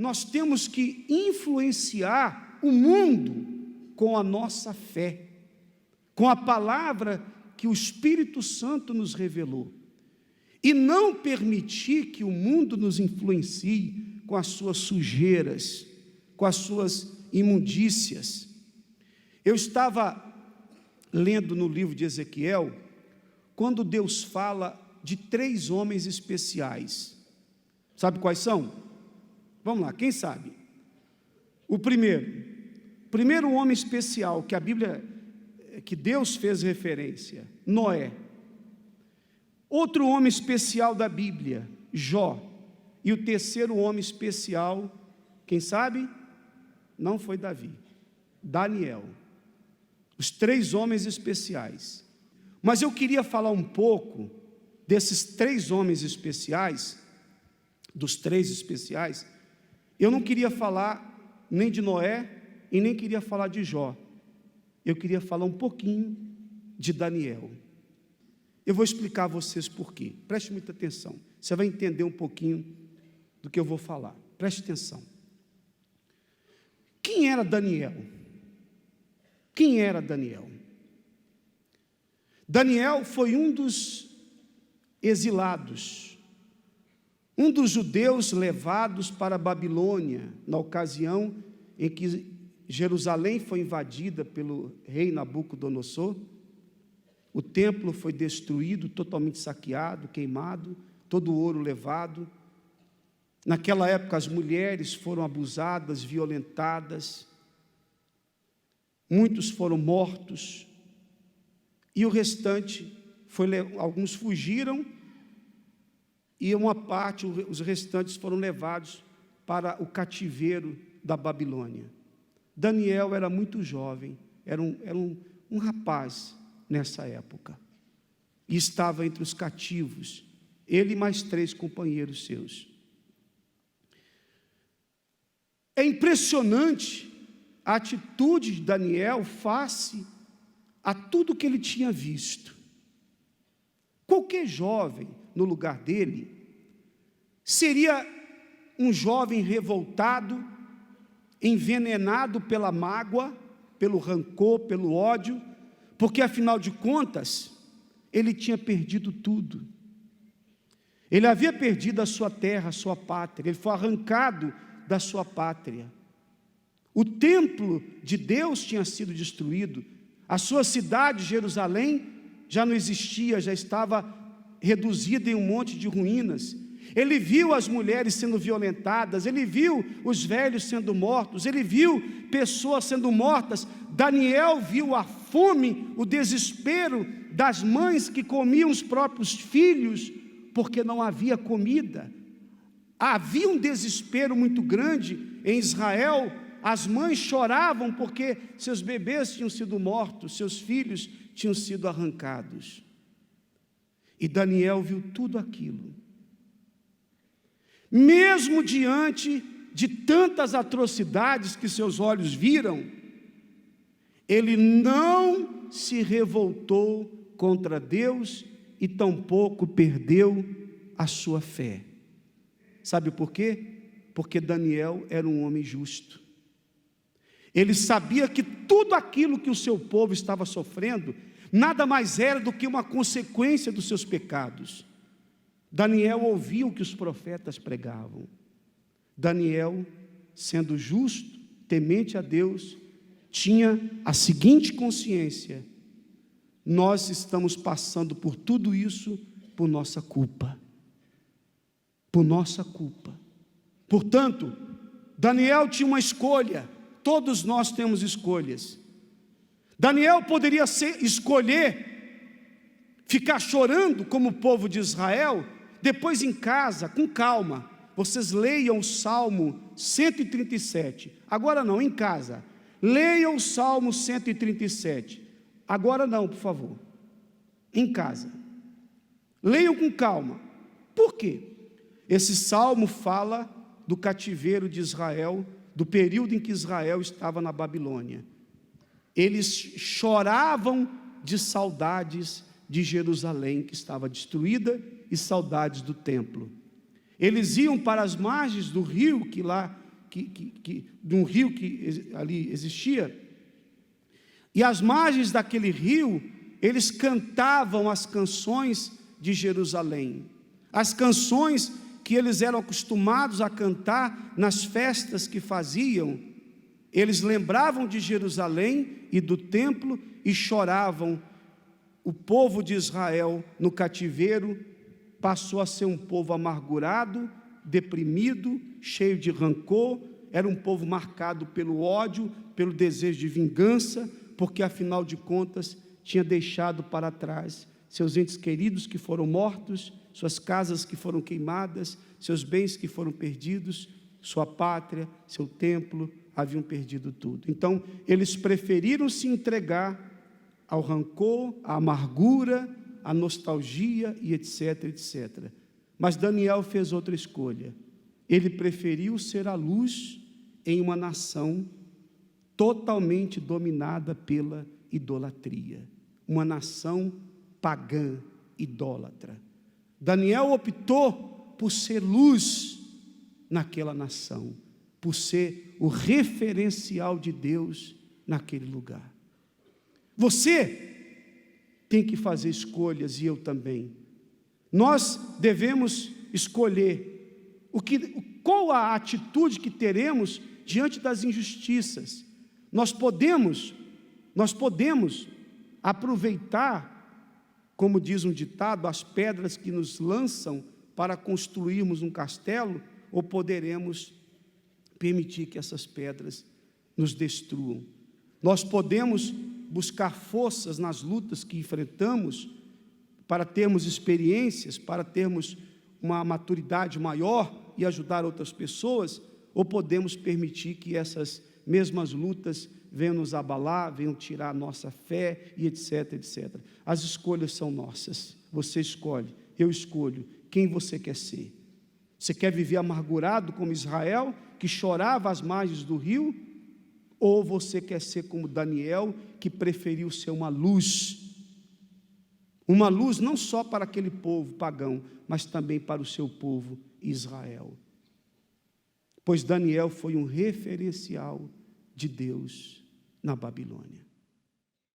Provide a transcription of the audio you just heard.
nós temos que influenciar o mundo com a nossa fé, com a palavra que o Espírito Santo nos revelou, e não permitir que o mundo nos influencie com as suas sujeiras, com as suas imundícias. Eu estava lendo no livro de Ezequiel, quando Deus fala de 3 homens especiais. Sabe quais são? Vamos lá, quem sabe? O primeiro homem especial que a Bíblia, que Deus fez referência, Noé. Outro homem especial da Bíblia, Jó. E o terceiro homem especial, quem sabe? Não foi Davi, Daniel. Os 3 homens especiais. Mas eu queria falar um pouco desses 3 homens especiais, dos 3 especiais. Eu não queria falar nem de Noé e nem queria falar de Jó. Eu queria falar um pouquinho de Daniel. Eu vou explicar a vocês por quê. Preste muita atenção. Você vai entender um pouquinho do que eu vou falar. Preste atenção. Quem era Daniel? Quem era Daniel? Daniel foi um dos exilados, um dos judeus levados para a Babilônia, na ocasião em que Jerusalém foi invadida pelo rei Nabucodonosor. O templo foi destruído, totalmente saqueado, queimado, todo o ouro levado. Naquela época as mulheres foram abusadas, violentadas, muitos foram mortos, e o restante, alguns fugiram, e uma parte, os restantes foram levados para o cativeiro da Babilônia. Daniel era muito jovem, era um rapaz nessa época, e estava entre os cativos, ele e mais 3 companheiros seus. É impressionante a atitude de Daniel face a tudo que ele tinha visto. Qualquer jovem no lugar dele seria um jovem revoltado, envenenado pela mágoa, pelo rancor, pelo ódio, porque afinal de contas ele tinha perdido tudo. Ele havia perdido a sua terra, a sua pátria, ele foi arrancado da sua pátria. O templo de Deus tinha sido destruído, a sua cidade, Jerusalém, já não existia, já estava reduzida em um monte de ruínas. Ele viu as mulheres sendo violentadas, ele viu os velhos sendo mortos, ele viu pessoas sendo mortas. Daniel viu a fome, o desespero das mães que comiam os próprios filhos, porque não havia comida. Havia um desespero muito grande em Israel, as mães choravam porque seus bebês tinham sido mortos, seus filhos tinham sido arrancados. E Daniel viu tudo aquilo. Mesmo diante de tantas atrocidades que seus olhos viram, ele não se revoltou contra Deus e tampouco perdeu a sua fé. Sabe por quê? Porque Daniel era um homem justo. Ele sabia que tudo aquilo que o seu povo estava sofrendo, nada mais era do que uma consequência dos seus pecados. Daniel ouvia o que os profetas pregavam. Daniel, sendo justo, temente a Deus, tinha a seguinte consciência: nós estamos passando por tudo isso por nossa culpa. Por nossa culpa. Portanto, Daniel tinha uma escolha. Todos nós temos escolhas. Daniel poderia escolher ficar chorando como o povo de Israel. Depois em casa, com calma, vocês leiam o Salmo 137. Agora não, em casa. Leiam o Salmo 137. Agora não, por favor. Em casa. Leiam com calma. Por quê? Esse salmo fala do cativeiro de Israel, do período em que Israel estava na Babilônia. Eles choravam de saudades de Jerusalém, que estava destruída, e saudades do templo. Eles iam para as margens do rio, que lá de um rio que ali existia, e às margens daquele rio, eles cantavam as canções de Jerusalém, as canções que eles eram acostumados a cantar nas festas que faziam. Eles lembravam de Jerusalém e do templo e choravam. O povo de Israel no cativeiro passou a ser um povo amargurado, deprimido, cheio de rancor. Era um povo marcado pelo ódio, pelo desejo de vingança, porque afinal de contas tinha deixado para trás seus entes queridos que foram mortos, suas casas que foram queimadas, seus bens que foram perdidos, sua pátria, seu templo, haviam perdido tudo. Então, eles preferiram se entregar ao rancor, à amargura, à nostalgia e etc, etc. Mas Daniel fez outra escolha. Ele preferiu ser a luz em uma nação totalmente dominada pela idolatria, uma nação pagã, idólatra. Daniel optou por ser luz naquela nação, por ser o referencial de Deus naquele lugar. Você tem que fazer escolhas, e eu também. Nós devemos escolher qual a atitude que teremos diante das injustiças. Nós podemos aproveitar, como diz um ditado, as pedras que nos lançam para construirmos um castelo, ou poderemos permitir que essas pedras nos destruam. Nós podemos buscar forças nas lutas que enfrentamos, para termos experiências, para termos uma maturidade maior e ajudar outras pessoas, ou podemos permitir que essas mesmas lutas venham nos abalar, venham tirar a nossa fé e etc, etc. As escolhas são nossas. Você escolhe, eu escolho quem você quer ser. Você quer viver amargurado como Israel, que chorava às margens do rio? Ou você quer ser como Daniel, que preferiu ser uma luz não só para aquele povo pagão, mas também para o seu povo Israel? Pois Daniel foi um referencial de Deus na Babilônia.